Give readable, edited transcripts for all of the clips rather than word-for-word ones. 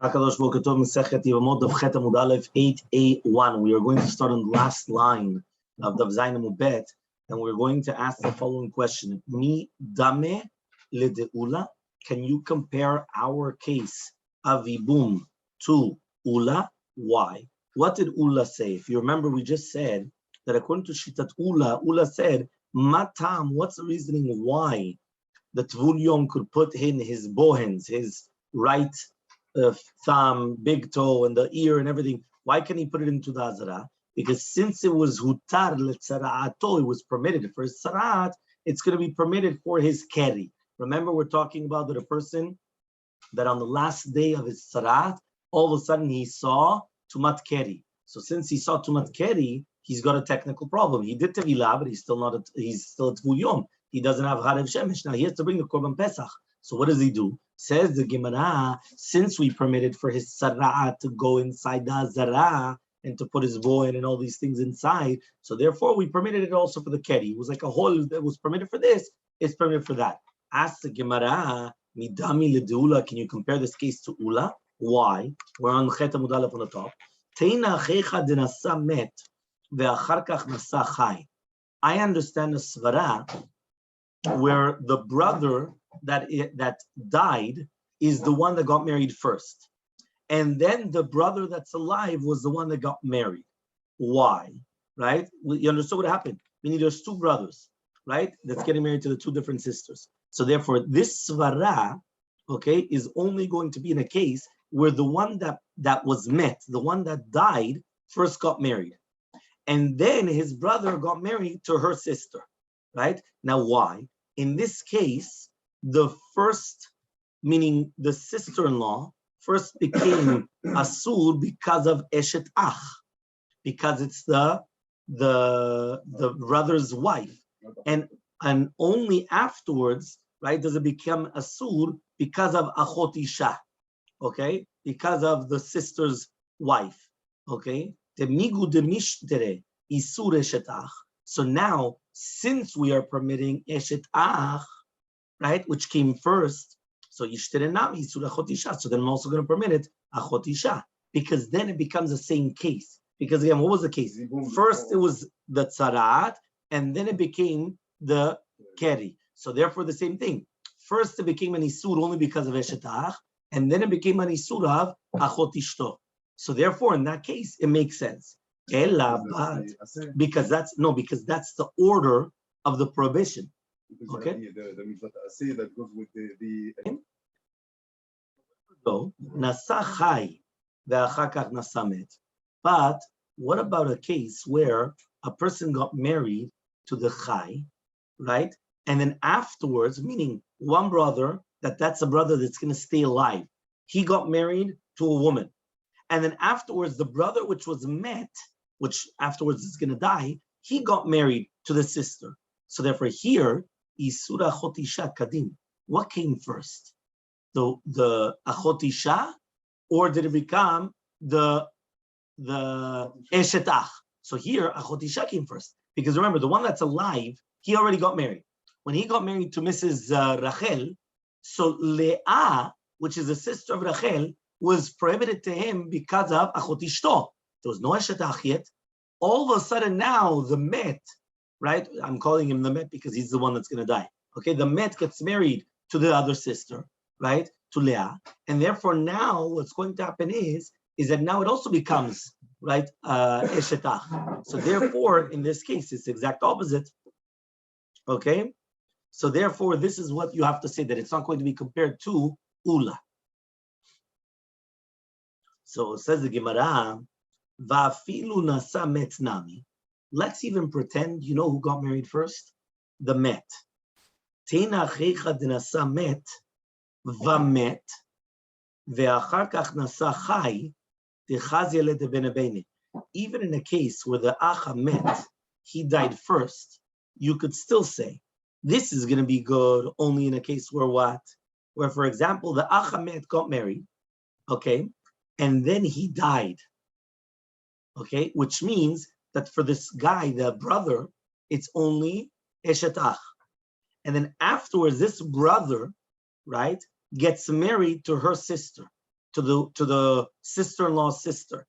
Masechet Yevamot Daf 8A1. We are going to start on the last line of Daf Zayin Amud Bet, and we're going to ask the following question: Mi dame ledeula? Can you compare our case avibum to ula? Why? What did ula say? If you remember, we just said that according to Shitat ula said matam. What's the reasoning why the Tvul Yom could put in his bohens, his right thumb, big toe, and the ear and everything? Why can he put it into the Azara? Because since it was hutar letzara'ato, it was permitted for his sarat, it's going to be permitted for his keri. Remember, we're talking about that a person that on the last day of his sarat, all of a sudden he saw tumat keri. So since he saw tumat keri, he's got a technical problem. He did tevilah, but he's still a Tvul Yom. He doesn't have Harev Shemesh. Now he has to bring the Korban Pesach. So what does he do? Says the Gemara, since we permitted for his sarah to go inside the Azara and to put his boy and all these things inside, so therefore we permitted it also for the keri. It was like a hole that was permitted for this, it's permitted for that. Ask the Gemara, midami ledeula, can you compare this case to ula? Why? We're on Chet Amud Aleph on the top. Teina achecha denasa met ve'achar kach nasa chai. I understand the svara where the brother that died is the one that got married first, and then the brother that's alive was the one that got married. Why? Right? You understood what happened? Meaning there's two brothers, right, that's getting married to the two different sisters. So therefore, this svara, okay, is only going to be in a case where the one that was met, the one that died, first got married, and then his brother got married to her sister. Right? Now, why? In this case, the first, meaning the sister-in-law, first became asur because of eshet ach, because it's the brother's wife, and only afterwards, right, does it become asur because of achot isha, okay, because of the sister's wife, okay. Demigu demishtere isur eshet ach. So now, since we are permitting eshet ach, right, which came first, so yishtere nami isur achot isha. So then I'm also going to permit it achot isha, because then it becomes the same case. Because again, what was the case? First it was the tzarat, and then it became the keri. So therefore, the same thing. First it became an isur only because of eshet ach, and then it became an isur of achot ishto. So therefore, in that case, it makes sense. Because that's the order of the prohibition. Okay. The mitzvah aseh that goes with the nasa chai ve'achar kach nasa met. But what about a case where a person got married to the chai, right? And then afterwards, meaning one brother, that's a brother that's going to stay alive, he got married to a woman. And then afterwards, the brother which was met, which afterwards is going to die, he got married to the sister. So therefore here, Isura Achot Isha Kadim. What came first? The Achot Isha, or did it become the Eshet Ach? So here, Achot Isha came first. Because remember, the one that's alive, he already got married. When he got married to Mrs. Rachel, so Leah, which is the sister of Rachel, was prohibited to him because of Achot Ishto. There was no Eshet Ach yet. All of a sudden now, the Met, right? I'm calling him the Met because he's the one that's going to die. Okay, the Met gets married to the other sister, right? To Leah. And therefore now what's going to happen is that now it also becomes, right, Eshet Ach. So therefore, in this case, it's the exact opposite. Okay? So therefore, this is what you have to say, that it's not going to be compared to Ula. So it says the Gemara, Va'afilu nasa met nami. Let's even pretend, you know who got married first? The Met. Teina achecha denasa met, va'met, ve'achar kach nasa chai, techaz yeled ben abene. Even in a case where the Acha met, he died first, you could still say, this is going to be good only in a case where what? Where, for example, the Acha met got married, okay, and then he died. Okay, which means that for this guy, the brother, it's only Eshet Ach. And then afterwards, this brother, right, gets married to her sister. to the sister-in-law's sister.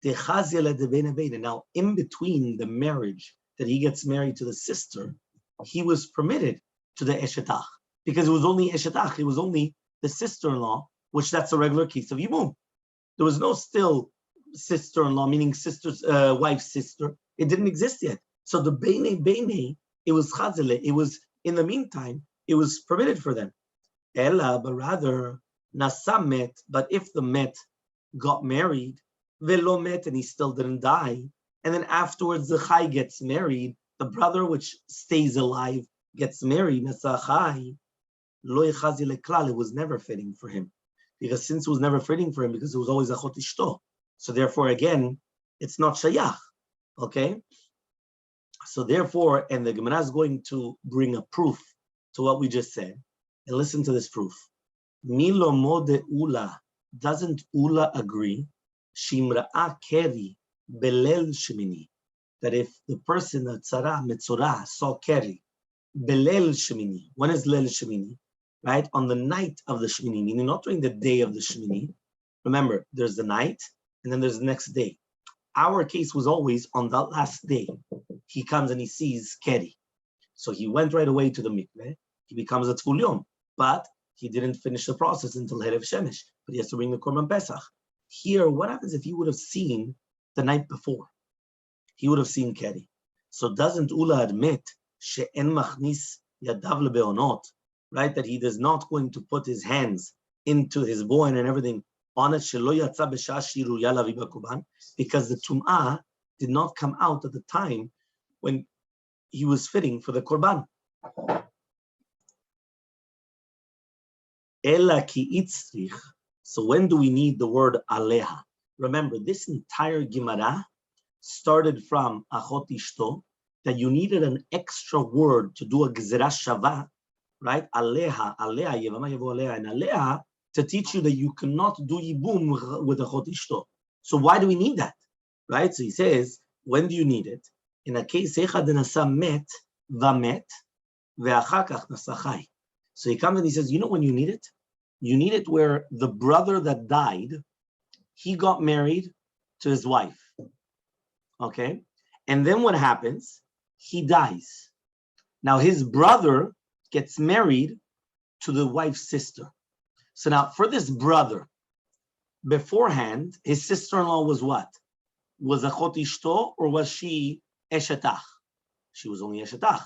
Now, in between the marriage that he gets married to the sister, he was permitted to the eshetach, because it was only eshetach, it was only the sister-in-law, which that's a regular case of yibum. There was no still sister-in-law, meaning sister's wife's sister. It didn't exist yet. So the bene, it was chazile. It was, in the meantime, it was permitted for them. Ella, but rather, nasa met, but if the met got married, velo met, and he still didn't die, and then afterwards the chai gets married, the brother which stays alive gets married, nasa chai, lo yechazile klal, it was never fitting for him. Because since it was never fitting for him, because it was always achot ishto. So therefore, again, it's not shayach, okay? So therefore, and the Gemara is going to bring a proof to what we just said. And listen to this proof. Milo mode ula, doesn't ula agree? Shimra'a keri belel shemini, that if the person, the tzara, metzora, saw keri, belel shemini, when is lel shemini? Right? On the night of the shemini, meaning not during the day of the shemini. Remember, there's the night, and then there's the next day. Our case was always on that last day. He comes and he sees keri. So he went right away to the mikveh. He becomes a tzvul yom, but he didn't finish the process until Erev Shemesh. But he has to bring the korban pesach. Here, what happens if he would have seen the night before? He would have seen keri. So doesn't Ula admit she'en machnis yadav lebeonot, right? That he is not going to put his hands into his boin and everything on it, because the tum'ah did not come out at the time when he was fitting for the korban. So when do we need the word aleha? Remember, this entire Gemara started from achot ishto, that you needed an extra word to do a gezerah shava, right? Aleha, Yevamos aleha, and aleha, to teach you that you cannot do yibum with achot ishto. So why do we need that, right? So he says, when do you need it? In a case, echad nasa met, vamet, ve'achar kach nasa chai. So he comes and he says, you know when you need it? You need it where the brother that died, he got married to his wife, okay? And then what happens? He dies. Now his brother gets married to the wife's sister. So now for this brother, beforehand, his sister-in-law was what? Was achot ishto, or was she eshetach? She was only eshetach.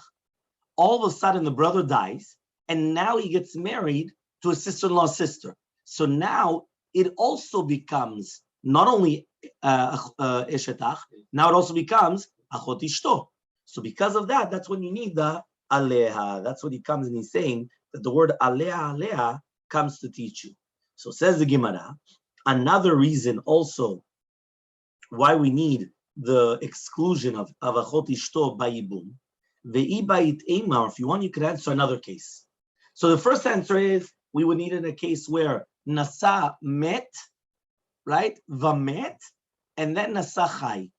All of a sudden the brother dies, and now he gets married to his sister-in-law's sister. So now it also becomes not only eshetach, now it also becomes achot ishto. So because of that, that's when you need the aleha. That's what he comes and he's saying, that the word aleha comes to teach you. So says the Gemara, another reason also why we need the exclusion of achot ishto by yibum. Ve'i ba'it eimar, if you want, you can answer another case. So the first answer is, we would need in a case where nasa met, right? Vamet, and then nasa chai.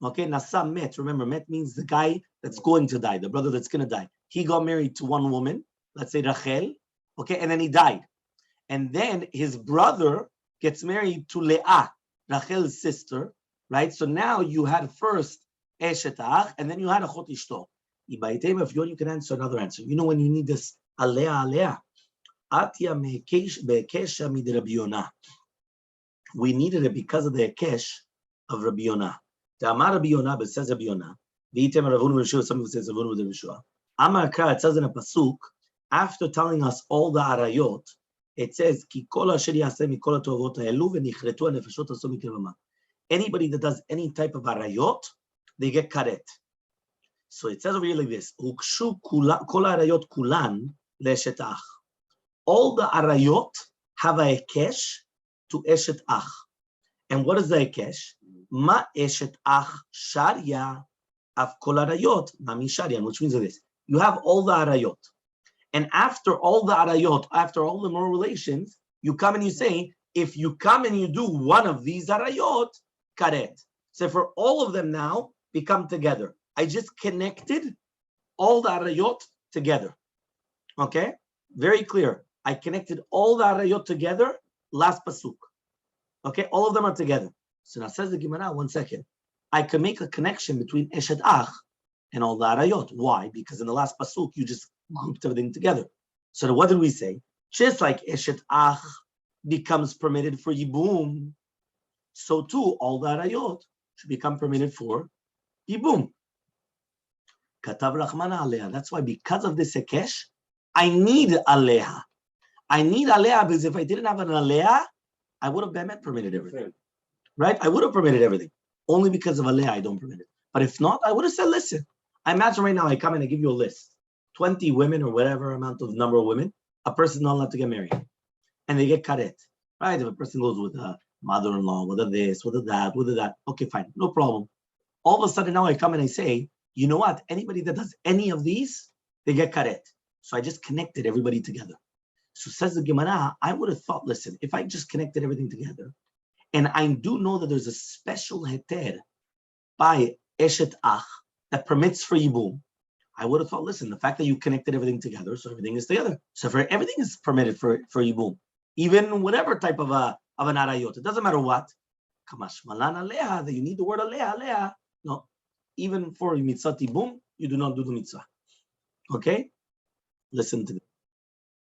Okay, nasa met. Remember, met means the guy that's going to die, the brother that's going to die. He got married to one woman, let's say Rachel, okay, and then he died. And then his brother gets married to Leah, Rachel's sister, right? So now you had first eshetach, and then you had achot ishto. If you want, you can answer another answer. You know when you need this alea. Atia be'ekesha mid Rabbi Yonah. We needed it because of the ekesh of Rabbi Yonah. The Amar Rabbi Yonah, but says Rabbi Yonah. V'item Ravunu Rishua, some says Ravunu Rishua. Amar Kra, it says in a pasuk, after telling us all the arayot, it says, Ki kol asher yaseh mikol hatovot ha'elu v'nichretu ha'nefeshot aso mikevama. Anybody that does any type of arayot, they get karet. So it says over here like this, Ukshu kol arayot kulan le'eshetach. All the arayot have a ekesh to eshet ach. And what is the ekesh? Ma eshet ach sharia af kol arayot mami sharia, which means this. You have all the arayot. And after all the arayot, after all the moral relations, you come and you say, if you come and you do one of these arayot, karet. So for all of them now, become together. I just connected all the arayot together. Okay? Very clear. I connected all the arayot together, last pasuk. Okay, all of them are together. So now says the Gemara, 1 second. I can make a connection between Eshet Ach and all the Arayot. Why? Because in the last pasuk, you just grouped everything together. So what did we say? Just like Eshet Ach becomes permitted for Yibum, so too all the Arayot should become permitted for Yibum. Katav Rachmana Aleha. That's why, because of this Hekesh, I need Aleha. I need Aleha because if I didn't have an Aleha, I would have Bemet permitted everything. Right? I would have permitted everything. Only because of Aleha, I don't permit it. But if not, I would have said, listen, I imagine right now I come and I give you a list. 20 women or whatever amount of number of women, a person is not allowed to get married. And they get karet. Right? If a person goes with a mother-in-law, with a this, with a that, with a that, okay, fine, no problem. All of a sudden now I come and I say, you know what? Anybody that does any of these, they get karet. So I just connected everybody together. So says the Gemara, I would have thought, listen, if I just connected everything together, and I do know that there's a special heter by Eshet Ach that permits for Yibum, I would have thought, listen, the fact that you connected everything together, so everything is together. So for everything is permitted for Yibum, even whatever type of an arayot. It doesn't matter what. Kamash malan aleha, that you need the word aleha. No, even for mitzvah Yibum, you do not do the mitzvah. Okay? Listen to this.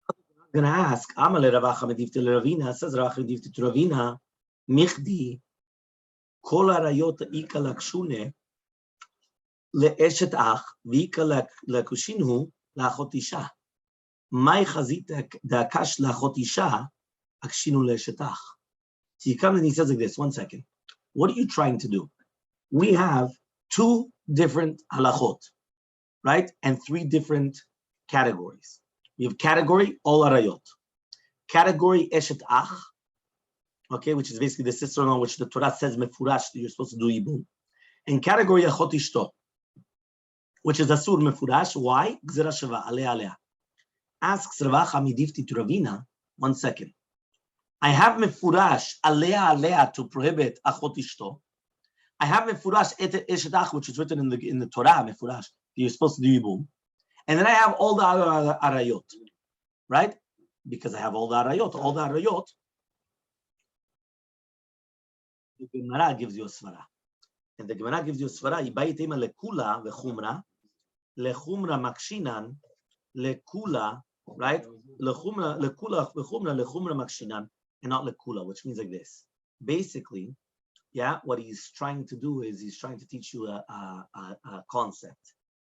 I'm going to ask, Amale Ravacha medivte Ravina, says Ravacha medivte Ravina, Michdi, Kol arayot ika lakshune, le'eshet ach, v'ika lakushinhu, la'achot isha. Mai chazit da'akash la'achot isha, akshinu le'eshet ach. So he comes and he says like this, 1 second. What are you trying to do? We have 2 different halachot, right? And 3 different categories. We have category, all arayot. Category, eshet ach, okay, which is basically the sister-in-law, which the Torah says mefurash that you're supposed to do yibum. And category achot ishto, which is asur mefurash. Why? Gzera sheva aleh aleh. Asks Ravacha midifti to Ravina. 1 second. I have mefurash aleh aleh to prohibit achot ishto. I have mefurash et eshet ach, which is written in the Torah mefurash that you're supposed to do yibum. And then I have all the other arayot, right? Because I have all the arayot. All the arayot. The Gemara gives you a svara. And the Gemara gives you a svara. Ibayitema lekula vechumra, lechumra makshinan, lekula, right? Lekula vechumra, lechumra makshinan, and not lekula, which means like this. Basically, yeah, what he's trying to do is he's trying to teach you a concept.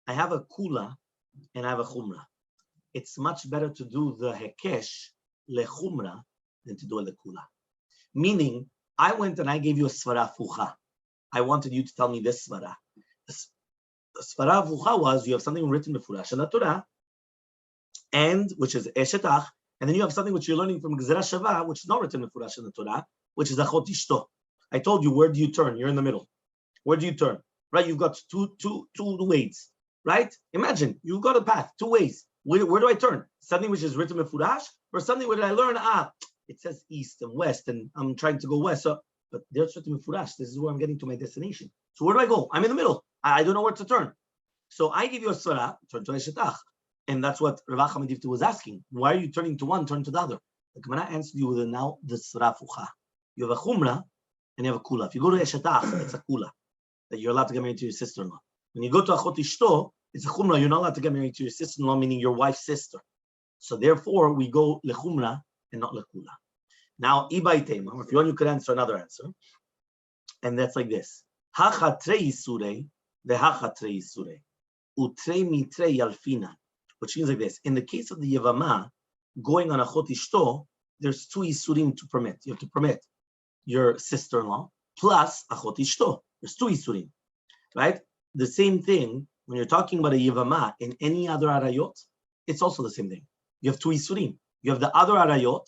I have a kula and I have a chumra. It's much better to do the hekesh lechumra than to do a lekula. Meaning, I went and I gave you a svara fucha. I wanted you to tell me this svara. The svara fucha was you have something written befurash in the Torah, and which is eshetach, and then you have something which you're learning from Gzera Shava, which is not written befurash in the Torah, which is achot ishto. I told you, where do you turn? You're in the middle. Where do you turn? Right? You've got two ways. Right? Imagine you've got a path, 2 ways. Where do I turn? Something which is written befurash, or something where I learn it says east and west, and I'm trying to go west. So, but there's written befurash. This is where I'm getting to my destination. So where do I go? I'm in the middle. I don't know where to turn. So I give you a svara, turn to eshetach, and that's what Ravacha Medivti was asking. Why are you turning to one, turn to the other? The Gemara answered you with now the svara fucha. You have a chumra and you have a kula. If you go to eshetach, it's a kula that you're allowed to get married to your sister-in-law. When you go to achot ishto, it's a chumra. You're not allowed to get married to your sister-in-law, meaning your wife's sister. So therefore, we go lechumra and not lekula. Now, ibaytema, if you want, you could answer another answer, and that's like this: hacha trei surei, vehacha trei surei, utrei mitrei yalfina, which means like this: in the case of the Yevama going on achot ishto, there's 2 isurim to permit. You have to permit your sister-in-law plus achot ishto. There's 2 isurim, right? The same thing when you're talking about a Yevama in any other arayot, it's also the same thing. You have 2 isurim. You have the other arayot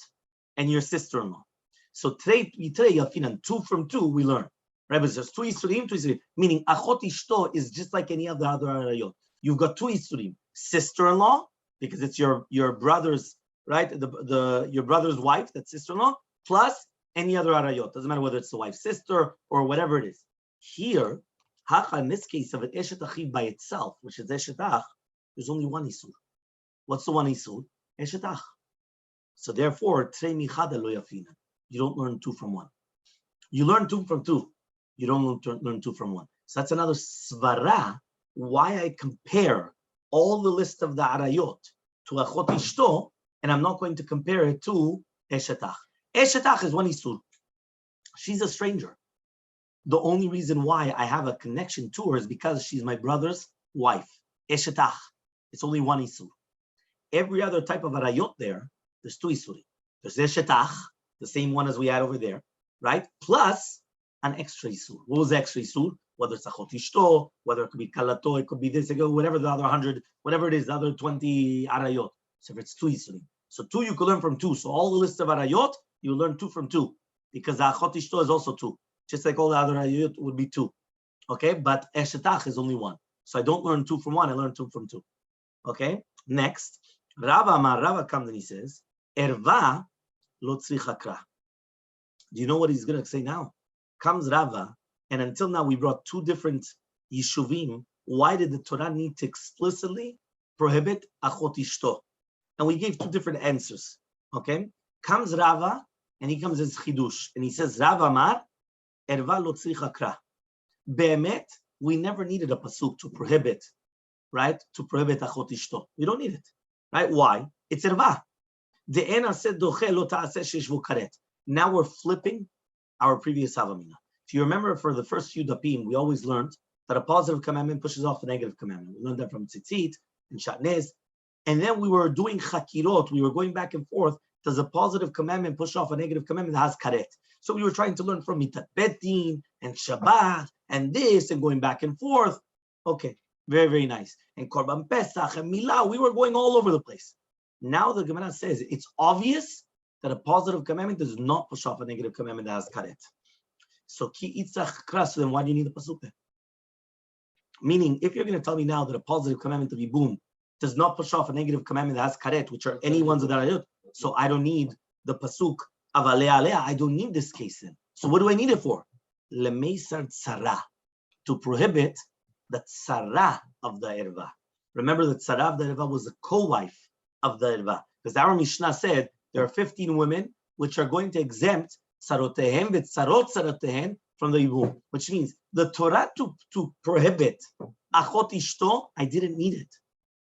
and your sister-in-law. So trei yalfinan, 2 from 2 we learn. Right? But there's 2 isurim, meaning achot ishto is just like any other arayot. You've got 2 isurim, sister-in-law, because it's your brother's, right? Your brother's wife, that's sister-in-law, plus any other arayot. Doesn't matter whether it's the wife's sister or whatever it is. Here, hacha, in this case of an eshet achiv by itself, which is eshet ach, there's only 1 isur. What's the 1 isur? Eshet ach. So therefore, trei michada lo yafina. you don't learn 2 from 1. You learn 2 from 2. You don't learn 2 from 1. So that's another svara why I compare all the list of the arayot to achot ishto, and I'm not going to compare it to eshetach. Eshetach is one isur. She's a stranger. The only reason why I have a connection to her is because she's my brother's wife. Eshetach. It's only one isur. Every other type of arayot there's 2 isurim. There's eshetach, the same one as we had over there, right? Plus an extra isur. What was the extra isur? Whether it's achot ishto, whether it could be kalato, it could be this, whatever the other 100, whatever it is, the other 20 arayot. So if it's 2 isurim. So 2 you could learn from 2. So all the list of arayot, you learn 2 from 2. Because the achot ishto is also 2. Just like all the other arayot would be 2. Okay? But eshetach is only 1. So I don't learn 2 from 1, I learn 2 from 2. Okay? Next, Rava comes and he says, Erva lo tzricha kra. Do you know what he's going to say now? Comes Rava, and until now we brought 2 different yishuvim. Why did the Torah need to explicitly prohibit achot ishto? And we gave 2 different answers. Okay? Comes Rava, and he comes as chidush, and he says, Rava amar, erva lo tzricha kra. Be'emet, we never needed a pasuk to prohibit, right? To prohibit achot ishto. We don't need it, right? Why? It's erva. De'ena said doche lo ta'aseh sheshvu karet. Now we're flipping our previous havamina. If you remember, for the first few dapim, we always learned that a positive commandment pushes off a negative commandment. We learned that from tzitzit and shatnez. And then we were doing chakirot. We were going back and forth. Does a positive commandment push off a negative commandment that has karet? So we were trying to learn from mitat betin and Shabbat and this and going back and forth. Okay, very, very nice. And korban pesach and milah, we were going all over the place. Now the Gemara says it's obvious that a positive commandment does not push off a negative commandment that has karet. So ki itzach kras, then why do you need the pasuk there? Meaning, if you're going to tell me now that a positive commandment of yibum does not push off a negative commandment that has karet, which are any ones of that ayot, so I don't need the pasuk of alea alea. I don't need this case then. So what do I need it for? Lemeisar tzara, to prohibit the tzara of the erva. Remember, the tzara of the erva was the co-wife of the erva, because our Mishnah said there are 15 women which are going to exempt tzarotehem v'tzarot tzarotehen from the yibum, which means the Torah to prohibit achot ishto, I didn't need it.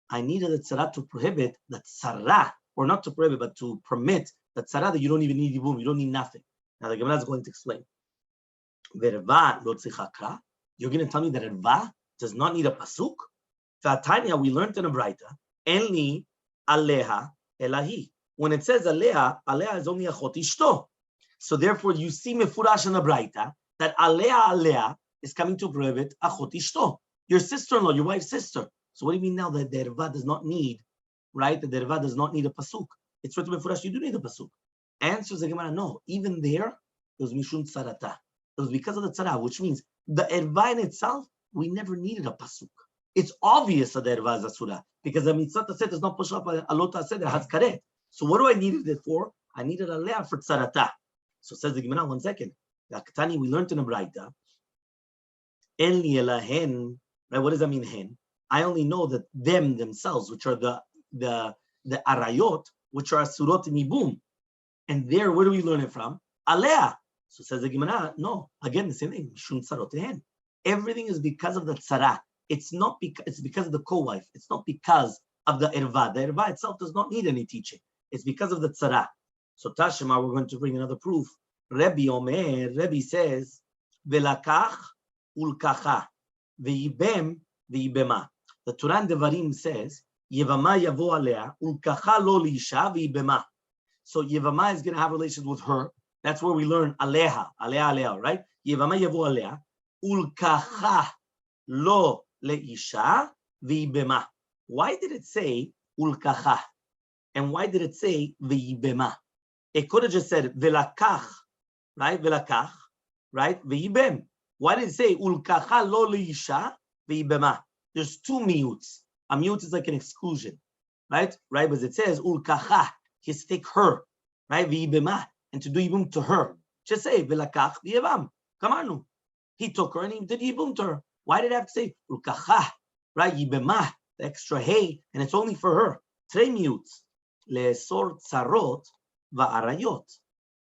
I needed the tzara to prohibit the tzara, or not to prohibit, but to permit the tzara that you don't even need yibum, you don't need nothing. Now the Gemara is going to explain. Verva lo tzricha kra. You're going to tell me that erva does not need a pasuk? V'atanya, we learned in a braita, enli aleha elahi. When it says aleha, aleha is only achot ishto. So therefore, you see mefurash in the braita that aleha is coming to prohibit achot ishto, your sister-in-law, your wife's sister. So what do you mean now that the erva does not need, right? That the erva does not need a pasuk. It's written mefurash, you do need a pasuk. Answers the Gemara, no. Even there, it was mishum tzarata. It was because of the tzara, which means the erva in itself, we never needed a pasuk. It's obvious that the erva is asura because the mitzvah set does not push up a lot said that has karet. So what do I need it for? I needed a leah for tzarata. So says the Gemara, 1 second. The Aktani, we learned in a braita. En li ela hen. Right? What does that mean, hen? I only know that them themselves, which are the arayot, which are asurot in ibum. And there, where do we learn it from? Alea. So says the Gemara, no. Again, the same thing. Shun tzarot hen. Everything is because of the tzara. It's not because it's because of the co-wife. It's not because of the erva. The erva itself does not need any teaching. It's because of the tzara. So Tashema, we're going to bring another proof. Rebbe says, Velakach ulkacha, ve'ibem ve'ibema. The Torah in Devarim says, Yevama yavo alea, ulkacha lo liisha ve'ibema. So Yevama is going to have relations with her. That's where we learn aleha, right? Yevama yavo alea, ulkacha lo leisha ve'ibema. Why did it say ulkacha? And why did it say ve'ibema? It could have just said velakach, right? Velakach, right? Ve'ibem. Why did it say ulkacha lo leisha ve'ibema? There's 2 miyuts. A miyut is like an exclusion, right? Right? But it says ulkacha, his take her, right? Ve'ibema, and to do yibum to her. Just say velakach ve'ibam. Come on, he took her and he did yibum to her. Why did I have to say ulkacha, right? Yibema, the extra hey, and it's only for her. 3 miyuts. Le'esor tzarot va'arayot.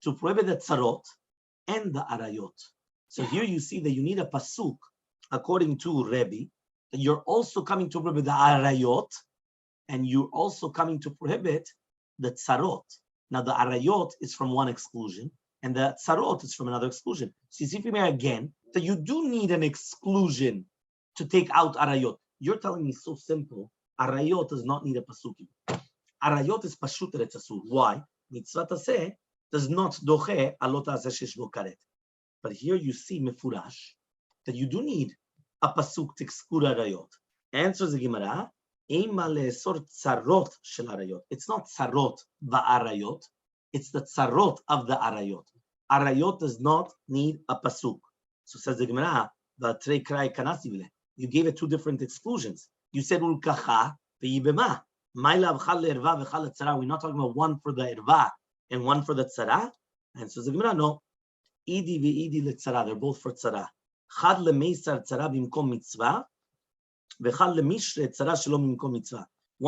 to prohibit the tzarot and the arayot. So here you see that you need a pasuk, according to Rebbe, that you're also coming to prohibit the arayot, and you're also coming to prohibit the tzarot. Now the arayot is from one exclusion, and the tzarot is from another exclusion. So you see from here again that you do need an exclusion to take out arayot. You're telling me so simple. Arayot does not need a pasukim. Arayot is pashut retzasur. Why? Mitzvah taseh does not doche alot aseh shesh bo karet. But here you see mefurash that you do need a pasuk to exclude arayot. Answers the Gemara. It's not tzarot va'arayot. It's the tzarot of the arayot. Arayot does not need a pasuk. So says the Gemara, you gave it two different exclusions. You said ulkacha ve'yibema. We're not talking about one for the irva and one for the tzara. And so the Gemara, no. Idi ve'idi letzara. They're both for tzara. Chad lemeisar tzara bimkom mitzvah. One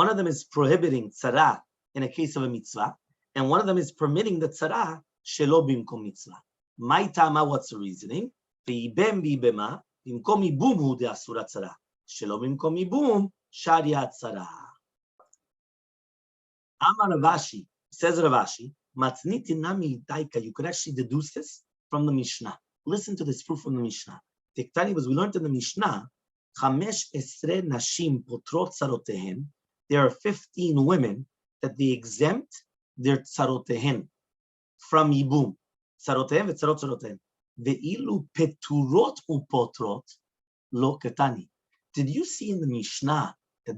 of them is prohibiting tzara in a case of a mitzvah, and one of them is permitting the tzara shelo bimkom mitzvah. My tama, what's the reasoning? Ve'ibem b'ibema bimkom ibum hu de'asura tzara shelo bimkom ibum sharia tzara. Amar Ravashi, says Ravashi, matzniti nami daika. You could actually deduce this from the Mishnah. Listen to this proof from the Mishnah. Tiktani was we learned in the Mishnah. There are 15 women that they exempt their tzarotehen from yibum. Tzarotehen v'tzarot tzarotehen. Ve'ilu peturot upotrot lo ketani. Did you see in the Mishnah that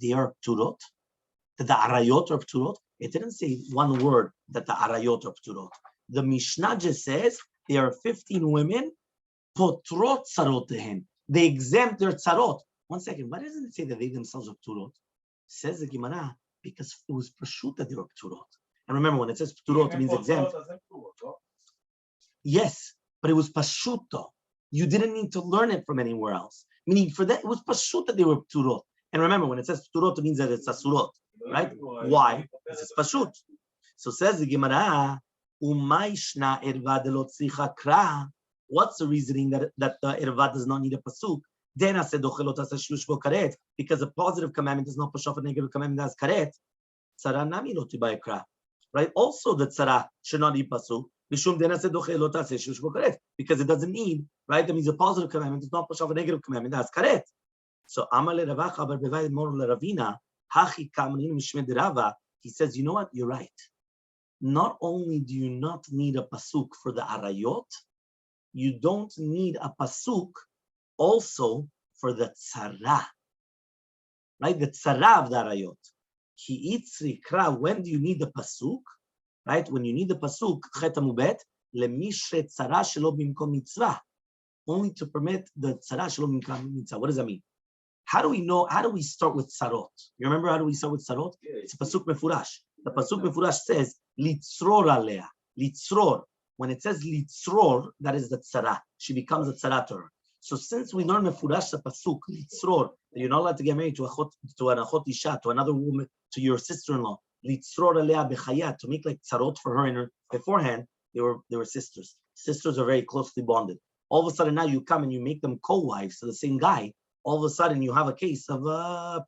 they are pturot? That the arayot are pturot? It didn't say one word that the arayot are pturot. The Mishnah just says there are 15 women potrot tzarotehen. They exempt their tzarot. 1 second, why doesn't it say that they themselves are pturot? Says the Gemara, because it was pashut that they were pturot. And remember, when it says pturot, it means exempt. Yes, but it was pashuto. You didn't need to learn it from anywhere else. Meaning, for that, it was pashut that they were pturot. And remember, when it says pturot, it means that it's asurot, right? Why? Because it's pashut. So says the Gemara, umayshna erva delot tzricha kra. What's the reasoning that the irva does not need a pasuk? Then I said because a positive commandment does not push off a negative commandment as karet. Tzara nami lo tibai kra. Right? Also, the tzara should not need pasuk. Mishum then I said because it doesn't need. Right? That means a positive commandment does not push off a negative commandment as karet. So Amale Ravacha bar bevayed mor leravina hachi kamrin mishmed rava. He says, you know what? You're right. Not only do you not need a pasuk for the arayot, you don't need a pasuk also for the tzara, right? The tzara of the arayot. Ki itzri kra. When do you need the pasuk? Right? When you need the pasuk, chet amubet lemishre tzara shelo bimkom mitzvah, only to permit the tzara shelo bimkom mitzvah. What does that mean? How do we know? How do we start with tzarot? You remember how do we start with tzarot? It's a pasuk mefurash. The pasuk mefurash says litzror alea. Litzror. When it says litzror, that is the tzara. She becomes a tzara to her. So since we learn mefurash the pasuk litzror, that you're not allowed to get married to an achot isha, to another woman, to your sister-in-law, litzror alea bechayat, to make like tzarot for her and her beforehand, they were sisters. Sisters are very closely bonded. All of a sudden now you come and you make them co-wives to the same guy. All of a sudden you have a case of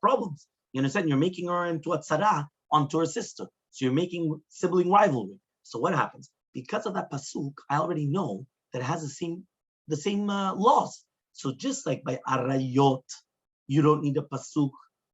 problems. You understand? You're making her into a tzara onto her sister. So you're making sibling rivalry. So what happens? Because of that pasuk, I already know that it has the same laws. So just like by arayot, you don't need a pasuk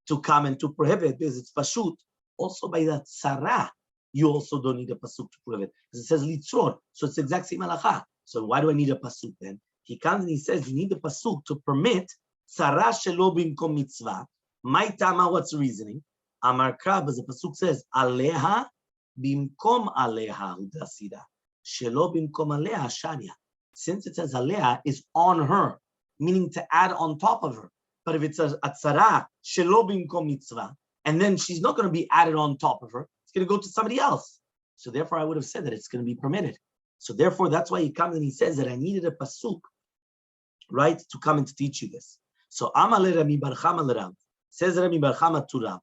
to come and to prohibit because it's pashut. Also by that tzara, you also don't need a pasuk to prohibit because it says litzror. So it's the exact same halacha. So why do I need a pasuk then? He comes and he says you need the pasuk to permit tzara shelo bimkom mitzvah. My tama, what's the reasoning? Amar krab, as the pasuk says, aleha bimkom aleha udasida shelo bimkom aleha sharia. Since it says aleha is on her, meaning to add on top of her. But if it's a tzara shelo bimkom mitzvah, and then she's not going to be added on top of her, it's going to go to somebody else. So therefore, I would have said that it's going to be permitted. So therefore, that's why he comes and he says that I needed a pasuk, right, to come and to teach you this. So Amale Rami Bar Chama l'Rav, says Rami Bar Chama to Rav,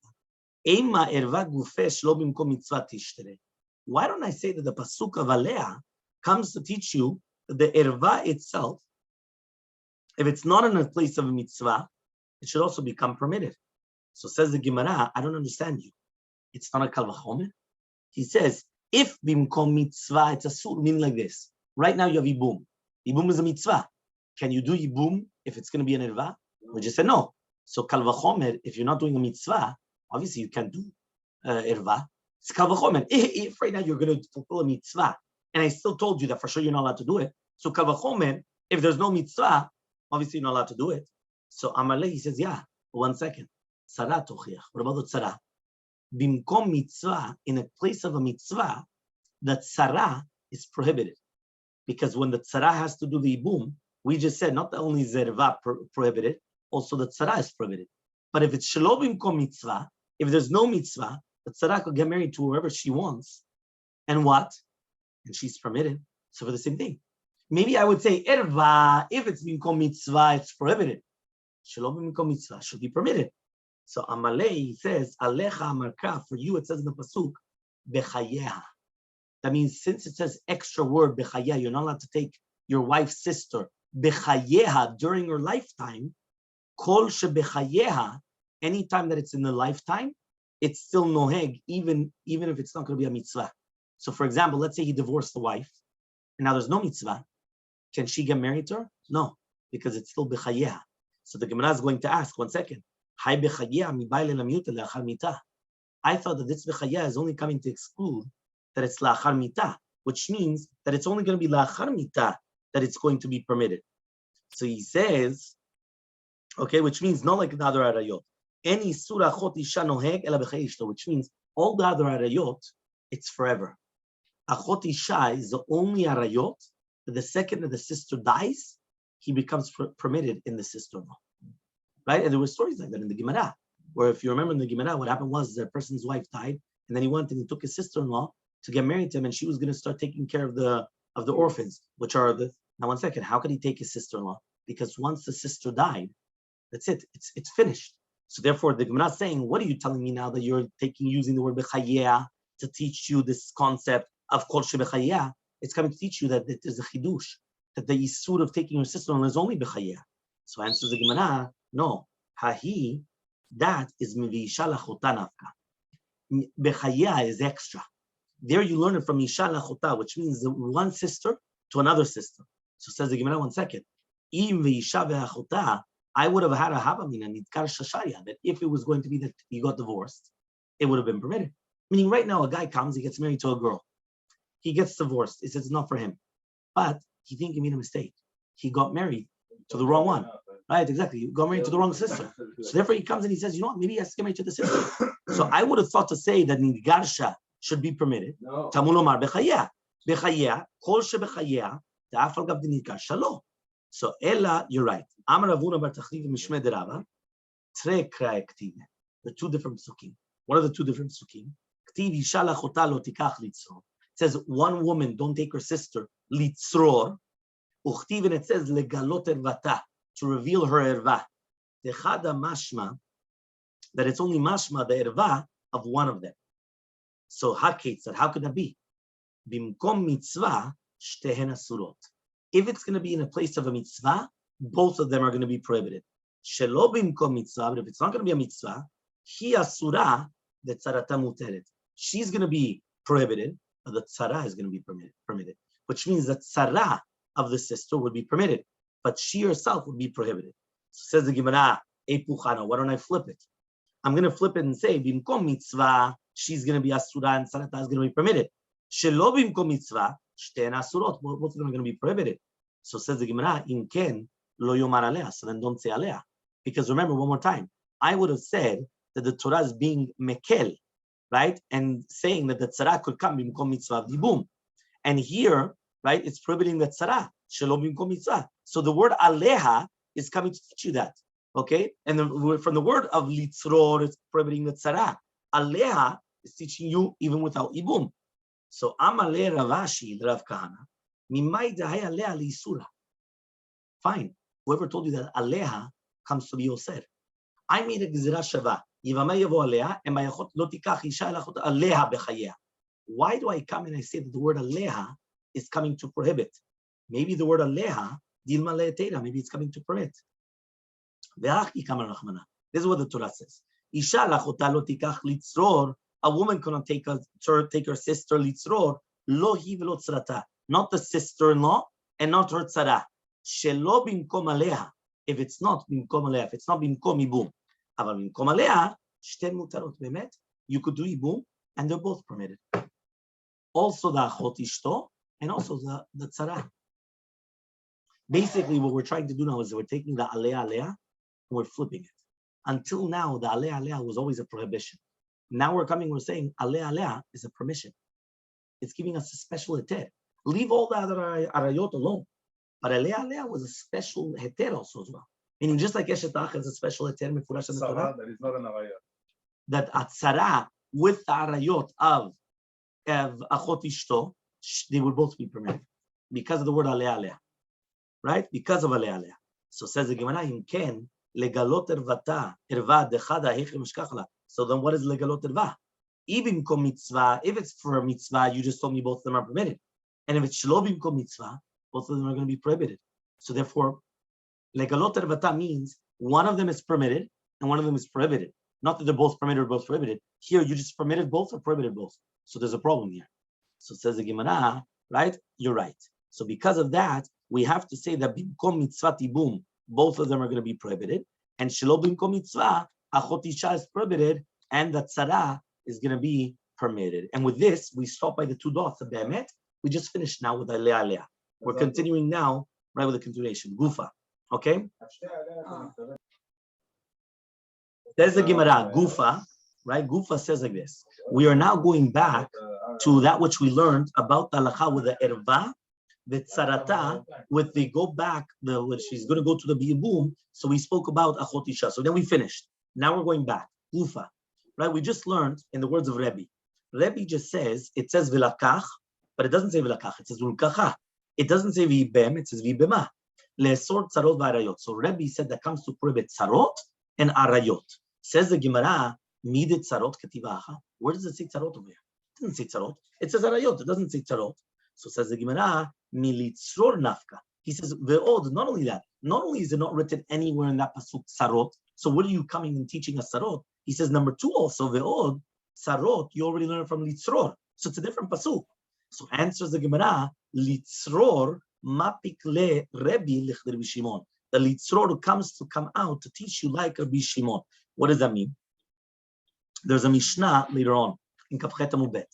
Eima erva gufesh lo bimkom mitzvah tishtere. why don't I say that the pasuk of Alea comes to teach you that the erva itself, if it's not in a place of a mitzvah, it should also become permitted. So says the Gemara, I don't understand you. It's not a kal v'chomer. He says, if bimkom mitzvah, it's a sur, meaning like this. Right now you have yibum. Yibum is a mitzvah. Can you do yibum if it's going to be an erva? We just said no. So kal v'chomer, if you're not doing a mitzvah, obviously you can't do erva. It's kal v'chomer. If right now you're going to fulfill a mitzvah, and I still told you that for sure you're not allowed to do it. So kal v'chomer, if there's no mitzvah, obviously you're not allowed to do it. So Amalei, he says, yeah, 1 second. Tzara tochiach. What about the tzara? Bimkom mitzvah, in a place of a mitzvah, the tzara is prohibited. Because when the tzara has to do the ibum, we just said not only is zerva prohibited, also the tzara is prohibited. But if it's shelo bimkom mitzvah, if there's no mitzvah, the tzara could get married to whoever she wants. And what? And she's permitted. So for the same thing. Maybe I would say erva, if it's bimkom mitzvah, it's prohibited. Shelo bimkom mitzvah should be permitted. So Amalei says, Alecha Amarka, for you it says in the pasuk, Bechayeha. That means since it says extra word, Bechayeha, you're not allowed to take your wife's sister, Bechayeha, during her lifetime, Kol Shebechayeha, anytime that it's in the lifetime, it's still noheg, even if it's not going to be a mitzvah. So for example, let's say he divorced the wife, and now there's no mitzvah. Can she get married to her? No, because it's still Bechayeha. So the Gemara is going to ask, 1 second. I thought that this bechaya is only coming to exclude that it's la'achar mitah, which means that it's only going to be la'achar mitah that it's going to be permitted. So he says, okay, which means not like the other arayot. Any surah chot isha noheg ela b'chai ishto, which means all the other arayot, it's forever. Achot isha is the only arayot that the second that the sister dies, he becomes permitted in the sister-in-law. Right? And there were stories like that in the Gemara, where if you remember in the Gemara, what happened was the person's wife died, and then he went and he took his sister-in-law to get married to him, and she was going to start taking care of the orphans, which are the. Now 1 second, how could he take his sister-in-law? Because once the sister died, that's it. It's finished. So therefore, the Gemara is saying, what are you telling me now that you're using the word bechayeh to teach you this concept of kol shebechayeh? It's coming to teach you that there's a chidush, that the yisur of taking your sister-in-law is only bechayeh. So answers the Gemara. No, hahi, that is mivisha lachota nafka. Bechaya is extra. There you learn it from isha lachota, which means the one sister to another sister. So says the Gemara, 1 second. Im visha ve'achota, I would have had a habamina nitkar shashaya, that if it was going to be that he got divorced, it would have been permitted. Meaning right now a guy comes, he gets married to a girl. He gets divorced. He says it's not for him. But he think he made a mistake. He got married to the wrong one. Right, exactly. You got married to the wrong sister. So therefore he comes and he says, you know what, maybe he has to get married to the sister. So I would have thought to say that Nidgarsha should be permitted. Tamulomar bechaya. Bechaya, kol shebechaya, ta'afal gav Nidgarsha lo. So Ella, you're right. Amar Avuna bar Tachliv mishmeh derava, tre krai ktiv. The two different psukim. What are the two different psukim? Ktiv isha lachota lo tikach litzror. It says one woman, don't take her sister, litzror. Uchtiv, and it says legalot ervata, to reveal her erva. Dechada mashma, that it's only mashma, the erva of one of them. So haketzer, how could that be? Bimkom mitzvah shtehen asurot. If it's going to be in a place of a mitzvah, both of them are going to be prohibited. Shelo bimkom mitzvah, but if it's not going to be a mitzvah, hi asura the tzarata muteret. She's going to be prohibited, but the tzara is going to be permitted. Which means that tzara of the sister would be permitted, but she herself would be prohibited. So says the Gemara, Epuchana, why don't I flip it? I'm going to flip it and say, Bimkom mitzvah, she's going to be asura and tzarata is going to be permitted. Shelo bimkom mitzvah, shten asurot, both of them are going to be prohibited. So says the Gemara, Im ken lo yomar alea, so then don't say alea. Because remember, one more time, I would have said that the Torah is being mekel, right? And saying that the tzara could come bimkom mitzvah dibum. And here, right, it's prohibiting the tzara, shelo bimkom mitzvah. So the word aleha is coming to teach you that, okay? And from the word of litzror, it's prohibiting the tzara. Aleha is teaching you even without ibum. So amale Ravashi, Rav Kahana, mimai dehai aleha liisura. Fine. Whoever told you that aleha comes to be yoser. I made a gzira shava. Yevamos yevo aleha, and bayachot lo tikach isha elachot aleha bechayeh. why do I come and I say that the word aleha is coming to prohibit? Maybe the word aleha, dilma le'etera, maybe it's coming to permit. This is what the Torah says. A woman cannot take her sister litzror, lo hi velo tzrata, not the sister-in-law and not her tzara. Shelo bimkom aleha, if it's not bimkom aleha, if it's not bimkom ibum, aval bimkom aleha, shten mutarot bemet, you could do ibum, and they're both permitted. Also the achot ishto, and also the tzara. Basically, what we're trying to do now is we're taking the aleha and we're flipping it. Until now, the aleha was always a prohibition. Now we're saying aleha is a permission. It's giving us a special heter. Leave all the other arayot alone. But aleha was a special heter also as well. Meaning just like eshet ach is a special heter mefurash in the Torah. That is not an arayah. That atzara with the arayot of achot ishto, they will both be permitted because of the word aleha. Right? Because of aleha. So says the Gemara, in ken legalot erva dechada hechem shkachla. So then what is legalot erva? Ibim kom mitzvah, if it's for a mitzvah, you just told me both of them are permitted. And if it's shelo bimkom mitzvah, both of them are going to be prohibited. So therefore, legalot ervata means one of them is permitted and one of them is prohibited. Not that they're both permitted or both prohibited. Here, you just permitted both or prohibited both. So there's a problem here. So it says the Gemara, right? You're right. So because of that, we have to say that bimkom mitzvah tibum, both of them are going to be prohibited. And shelo bimkom mitzvah, achot isha is prohibited, and the tzara is going to be permitted. And with this, we stop by the two dots of be'emet. We just finished now with aleha. We're continuing now, right, with the continuation. Gufa. Okay? There's the Gemara. Gufa, right? Gufa says like this. We are now going back to that which we learned about the halacha with the erva, the tzarata, with the go back, which she's going to go to the biyabum. So we spoke about achot isha. So then we finished. Now we're going back. Gufa. Right? We just learned in the words of Rebbe. Rebbe just says, it says vilakach, but it doesn't say vilakach, it says ulkacha. It doesn't say vibem, it says vibema. Le'esor tzarot v'arayot. So Rebbe said that comes to prohibit tzarot and arayot. Says the Gemara, midet tzarot ketivacha. Where does it say tzarot over here? It doesn't say tzarot. It says arayot. It doesn't say tzarot. So says the Gemara, militzror nafka. He says, ve'od, not only that, not only is it not written anywhere in that pasuk tzarot, so what are you coming and teaching us tzarot? He says, number two also, ve'od, tzarot, you already learned from litzror. So it's a different pasuk. So answers the Gemara, litzror mapik le Rebbe lich Rabbi Shimon. The litzror comes to come out to teach you like Rabbi Shimon. What does that mean? There's a Mishnah later on in Kafchet Amubet.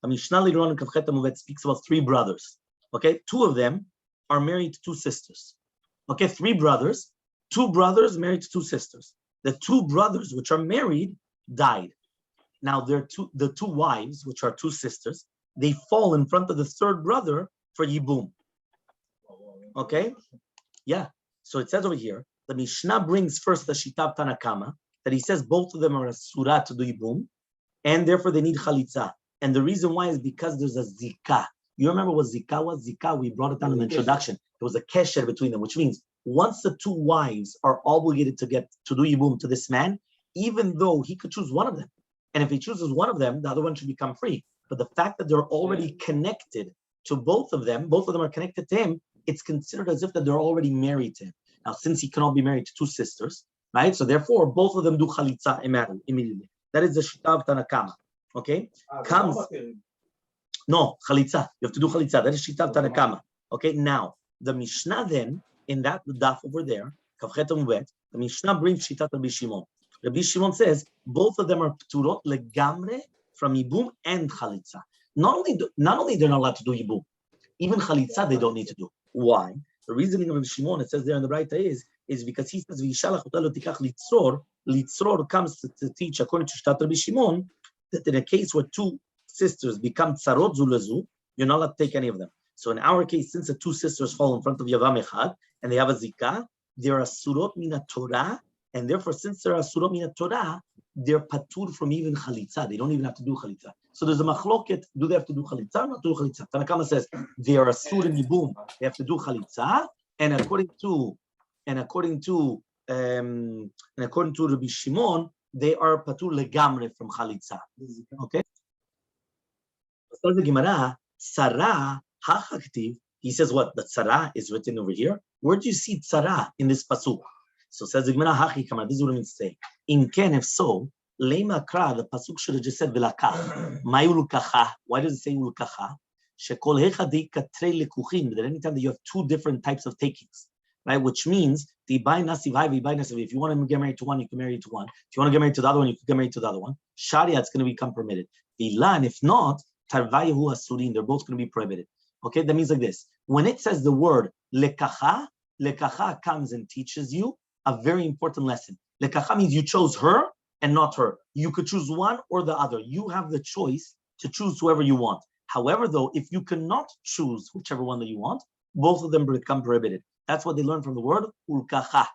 The Mishnah later on in Kafchet Amubet speaks about three brothers. Okay, two of them are married to two sisters. Okay, three brothers, two brothers married to two sisters. The two brothers which are married died. Now the two wives, which are two sisters, they fall in front of the third brother for yibum. Okay? Yeah. So it says over here, the Mishnah brings first the Shitav Tanakama, that he says both of them are a surah to do yibum, and therefore they need chalitza. And the reason why is because there's a zikah. You remember what zikah was? Zikah, we brought it down in the introduction. There was a kesher between them, which means once the two wives are obligated to do yibum to this man, even though he could choose one of them. And if he chooses one of them, the other one should become free. But the fact that they're already connected to both of them are connected to him, it's considered as if that they're already married to him. Now, since he cannot be married to two sisters, right? So therefore, both of them do chalitza immediately. That is the shitav Tanakama. Okay? No, chalitza. You have to do chalitza. That is shitav Tanakama. Okay? Now, the Mishnah then, in that daf over there, Kafchet Amubet, the Mishnah brings shitat Rabbi Shimon. Rabbi Shimon says both of them are pturot legamre from yibum and chalitza. Not only they're not allowed to do yibum, even chalitza they don't need to do. Why? The reasoning of Rabbi Shimon, it says there in the right is because he says v'yishalach ota lo tikach litzror. Litzror comes to teach according to Shtat Rabbi Shimon that in a case where two sisters become tzarot zu lezu, you're not allowed to take any of them. So in our case, since the two sisters fall in front of Yavam Echad and they have a zikah, they're asurot mina Torah, and therefore, since they're asurot mina Torah, they're patur from even chalitza. They don't even have to do chalitza. So there's a machloket: do they have to do chalitza or not do chalitza? Tanakama says they are asur in yibum. They have to do chalitza, and according to Rabbi Shimon, they are patur legamre from chalitza. Okay. Says the Gemara, Tzara hachaktiv. He says what? The tzara is written over here. Where do you see tzara in this pasuk? So says the Gemara, hachi kamar. This is what it means to say. In ken, if so, lema kra, the pasuk should have just said v'lakach. Mai ulkacha. Why does it say ulkacha? Shekol hecha dei katre lekuchim. That anytime that you have two different types of takings, right? Which means the by nasiv hai, by nasiv. If you want to get married to one, you can marry to one. If you want to get married to the other one, you can get married to the other one. Sharia, it's going to become permitted. Ilan, if not, tarvayahu asurin. They're both going to be prohibited. Okay, that means like this. When it says the word lekacha, lekacha comes and teaches you a very important lesson. Lekacha means you chose her and not her. You could choose one or the other. You have the choice to choose whoever you want. However, though, if you cannot choose whichever one that you want, both of them become prohibited. That's what they learn from the word ulkacha.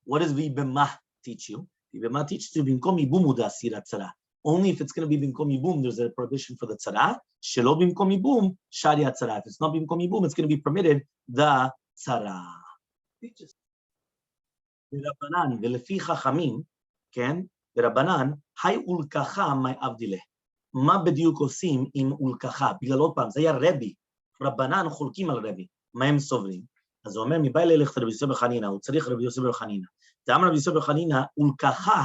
What does vibema teach you? Vibema teaches you binkom ibum udasira tzara. Only if it's going to be bimkom yibum, there's a prohibition for the tzara. Shelo bimkom yibum, sharia tzara. If it's not bimkom yibum, it's going to be permitted the tzara. V'Rabbanan v'lefi chachamim, ken v'Rabbanan hay ulkacha may avdileh. Ma bediuk osim im ulkacha. בגלל עוד פעם, זה היה רבי. רבנן חולקים על רבי. מה הם סוברים? אז הוא אומר, מבא ללכת רבי יוסף בר חנינא, הוא צריך רבי יוסף בר חנינא. דאמר רבי יוסף בר חנינא, ulkacha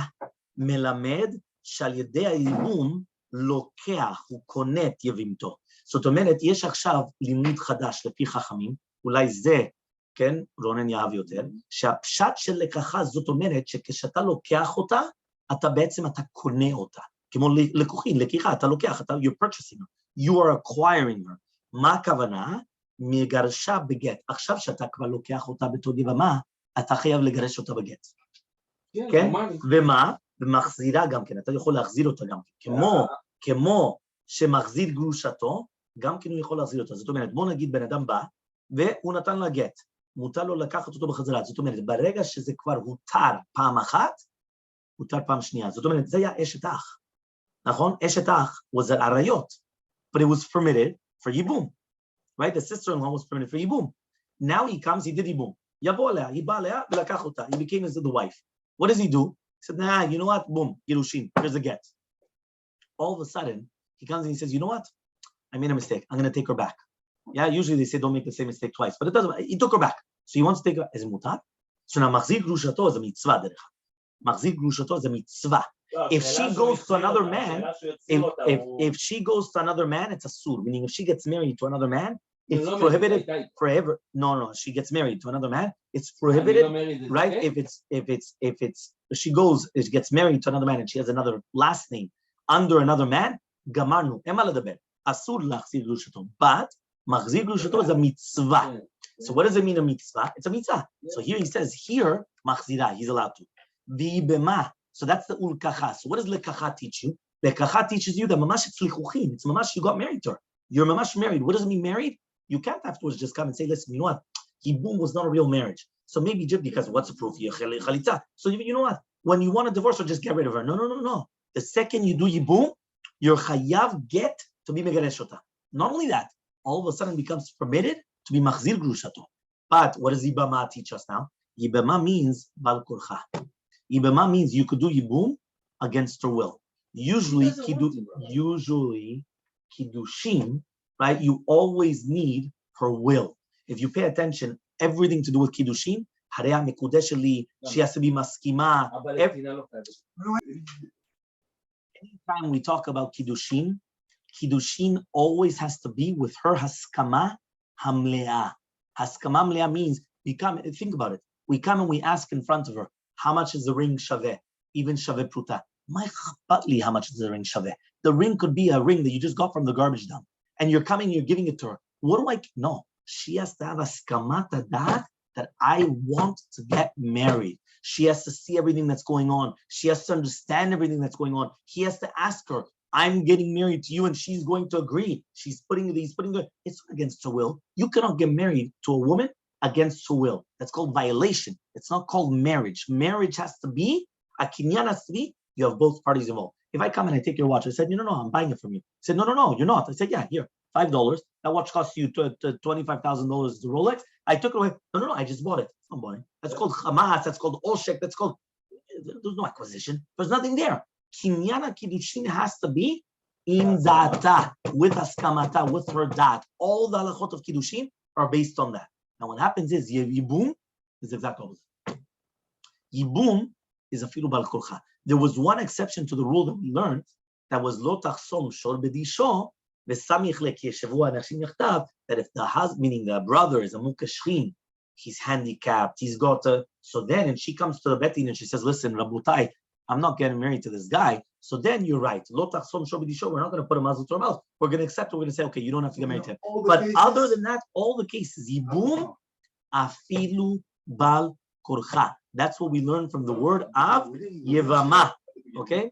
מלמד שעל ידי הייבום לוקח, הוא קונה את יבימתו. זאת אומרת, יש עכשיו לימוד חדש לפי חכמים, אולי זה, כן, רונן יאהב יותר, שהפשט של לקחה זאת אומרת שכשאתה לוקח אותה, אתה בעצם אתה קונה אותה. כמו לקוחין, לקיחה, אתה לוקח, you're purchasing her, you are acquiring her. מה הכוונה? מגרשה בגט. עכשיו שאתה כבר לוקח אותה בתור יבמה, אתה חייב לגרש אותה בגט. כן? ומה? ומחזירה גם כן, אתה יכול להחזיר אותה גם כן. כמו שמחזיר גרושתו, גם כן הוא יכול להחזיר אותה. זאת אומרת, בוא נגיד בן אדם בא, והוא נתן לה גט. מותר לו לקחת אותו בחזרה. זאת אומרת, ברגע שזה כבר הותר פעם אחת, הותר פעם שנייה. זאת אומרת, זה היה אשת אח. נכון? אשת אח was an עריות, but it was permitted for ייבום. Right? The sister-in-law was permitted for ייבום. Now he comes, he did ייבום. יבוא עליה, היא באה עליה ולקח אותה. He became the wife. What does he do? He said, nah, you know what? Boom, Yerushin, here's a get. All of a sudden, he comes and he says, you know what? I made a mistake. I'm going to take her back. Yeah, usually they say don't make the same mistake twice, but it doesn't. He took her back. So he wants to take her as a mutar. So now, מחזיר גרושתו is a mitzvah. מחזיר גרושתו is a mitzvah. If she goes to another man, if she goes to another man, it's a sur. Meaning, if she gets married to another man, it's prohibited forever. No, she gets married to another man. It's prohibited, right? If she gets married to another man and she has another last name under another man, gamarnu, ema ledaber, asur lachzir grushato. But machzir grushato is a mitzvah. So what does it mean a mitzvah? It's a mitzvah. So here he says here machzira, he's allowed to. V'ibema. So that's the ulkacha. So what does lekacha teach you? Lekacha teaches you that mamash it's lichuchin. It's mamash you got married to her. You're mamash married. What does it mean married? You can't afterwards just come and say, listen, you know what? Hibum was not a real marriage. So maybe just because what's the proof? So you know what? When you want to divorce her, just get rid of her. No. The second you do yibum, your chayav get to be megaresh ota. Not only that, all of a sudden it becomes permitted to be machzir grushato. But what does Yibama teach us now? Yibama means bal korcha. Yibama means you could do yibum against her will. Usually kiddushin, right? You always need her will. If you pay attention, everything to do with kiddushin, hareya mekudesheli, she has to be maskima. Anytime we talk about kiddushin always has to be with her haskama hamlea. Haskama hamlea means think about it. We come and we ask in front of her, how much is the ring shaveh? Even shaveh pruta. My chatli, how much is the ring shaveh? The ring could be a ring that you just got from the garbage dump. And you're giving it to her. What do I, no. She has to have askamata that I want to get married. She has to see everything that's going on. She has to understand everything that's going on. He has to ask her, I'm getting married to you, and she's going to agree. He's putting it's against her will. You cannot get married to a woman against her will. That's called violation. It's not called marriage. Marriage has to be, a kinyan has to be, you have both parties involved. If I come and I take your watch, I said, no, I'm buying it from you. I said, no, you're not. I said, yeah, here, $5. That watch costs you $25,000 to Rolex. I took it away. No, I just bought it. It's not buying. That's called Hamas. That's called Olshek. That's called, there's no acquisition. There's nothing there. Kinyana Kiddushin has to be in data, with askamata, with her dat. All the halachot of kiddushin are based on that. Now, what happens is yibum is exact opposite. Yibum is a filu bal kolcha. There was one exception to the rule that we learned that was lo tachsom shor bedisho v'samich lekiyeshevu anashim yachtav, that if the husband, meaning the brother, is a mukashchin, he's handicapped, he's got a, so then, and she comes to the betin and she says, listen, Rabutai, I'm not getting married to this guy. So then you're right. Lo tachsom shor bedisho, we're not going to put a mazel to our mouth. We're going to accept it. We're going to say, okay, you don't have to get married to him. But other than that, all the cases, yibum afilu bal korcha. That's what we learn from the word of Yevama. Okay?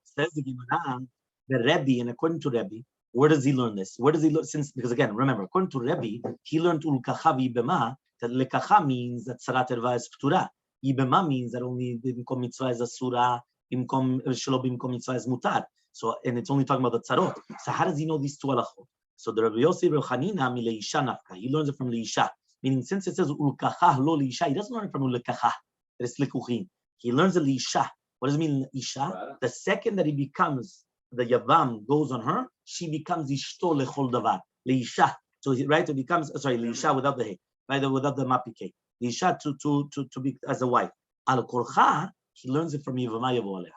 Says the Gemara, the Rebbe, and according to Rebbe, where does he learn this? Where does he learn? Because again, remember, according to Rebbe, he learned ulkacha v'yibema, that lekacha means that sarat erva is ptura. Yibema means that only bimkom mitzvah is asura, bimkom shelo bimkom mitzvah is mutar. So, and it's only talking about the tzarot. So how does he know these two halachot? So the Rabbi Yossi Reb Chanina mileisha nafka. He learns it from leisha. Meaning, since it says ulkacha lo leisha, he doesn't learn it from ulkacha. It's lekuchin. He learns it leisha. What does it mean, isha? The second that he becomes, the yavam goes on her, she becomes ishto lechol davar. Leisha. So right, it becomes leisha without the hey, right, without the mapike. Leisha to be as a wife. Al korcha, he learns it from Yevama Yevolea.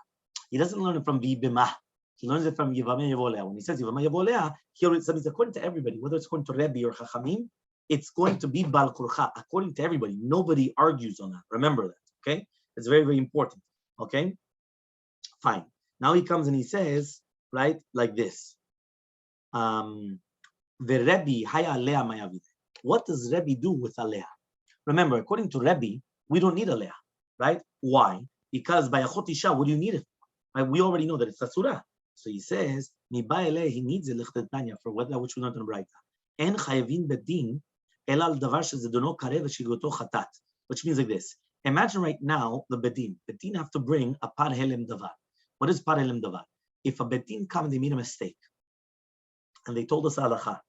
He doesn't learn it from Vibema. He learns it from Yevama Yevolea. When he says Yevama Yevolea, he already says according to everybody, whether it's according to Rebbe or Chachamim, it's going to be Bal Korcha, according to everybody. Nobody argues on that. Remember that, okay? It's very, very important, okay? Fine. Now he comes and he says, right, like this. The Rebbe, Haya Alea Mayavide. What does Rebbe do with Alea? Remember, according to Rebbe, we don't need Alea, right? Why? Because by Achot Isha, what do you need it for? Right? We already know that it's a surah. So he says, Niba Alea, he needs it for that which we learned in Braita. En Chayavin Bedin, Elal Davar Shezedono Karev Shigoto Chatat. Which means like this. Imagine right now the Bedin. Bedin have to bring a Par Helem Davar. What is Par Helem Davar? If a Bedin come, they made a mistake. And they told us halacha.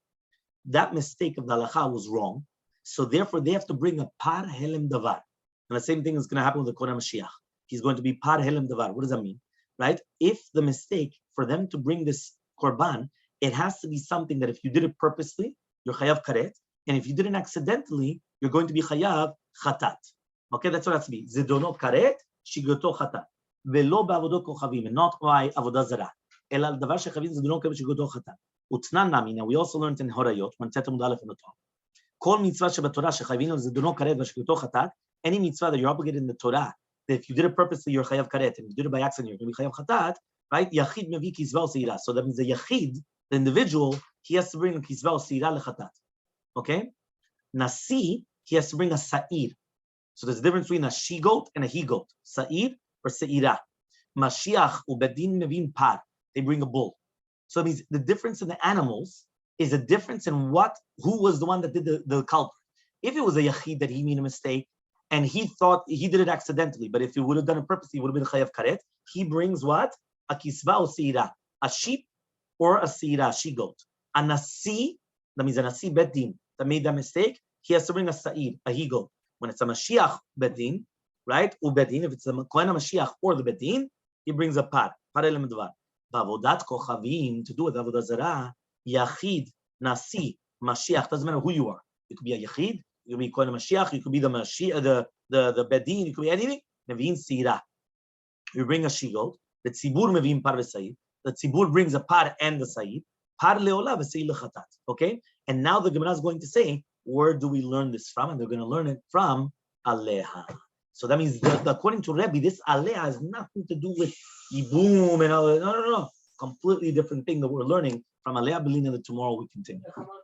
That mistake of the halacha was wrong. So therefore they have to bring a Par Helem Davar. And the same thing is going to happen with the Kohen Mashiach. He's going to be Par Helem Davar. What does that mean? Right? If the mistake, for them to bring this Korban, it has to be something that if you did it purposely, you're chayav karet. And if you did it accidentally, you're going to be chayav chatat. Okay, that's what it has to be. Zedono karet, shigoto chatat. Velo ba'avodot kochavim, and not by avodah zara. Elal davar shechavim zedono karet shigoto chatat. Utnan nami. Now we also learned in Horayot, when Tetem Udalef in the top. Kol mitzvah shebatorah shechavim zedono karet v'shigoto chatat. Any mitzvah that you're obligated in the Torah, that if you did it purposely, you're chayav karet, and if you did it by accident, you're going to be chayav chatat. Right? Yachid mevi kisva seira. So that means the yachid, the individual, he has to bring a kisva seira lechatat. Okay? Nasi, he has to bring a sa'ir. So there's a difference between a she-goat and a he-goat. Sa'ir or seira. Mashiach ubedin mevin par. They bring a bull. So that means the difference in the animals is a difference in who was the one that did the culprit. If it was a yachid that he made a mistake and he thought he did it accidentally, but if he would have done it purposely, he would have been chayav karet. He brings what? A kisva or seira. A sheep or a seira, she-goat. A nasi, that means a nasi bedin that made that mistake, he has to bring a sa'ir, a he-goat. When it's a Mashiach bedin, right? Ubedin, if it's a Kohen Mashiach or the bedin, he brings a par elem dvar. Ba'avodat kochavim, to do with avodah zarah, yachid, nasi, Mashiach, doesn't matter who you are. You could be a yachid, you could be Kohen Mashiach, you could be the Mashiach, the bedin, you could be anything. Mevin sira. You bring a she-goat. The tzibur mevin par v'sa'ir. The tzibur brings a par and the sa'ir. Par leola v'sa'ir lechatat. Okay? And now the Gemara is going to say, where do we learn this from? And they're going to learn it from Aleha. So that means, according to Rebbe, this Aleha has nothing to do with Yibum and all that. No. Completely different thing that we're learning from Aleha Belina that tomorrow we continue.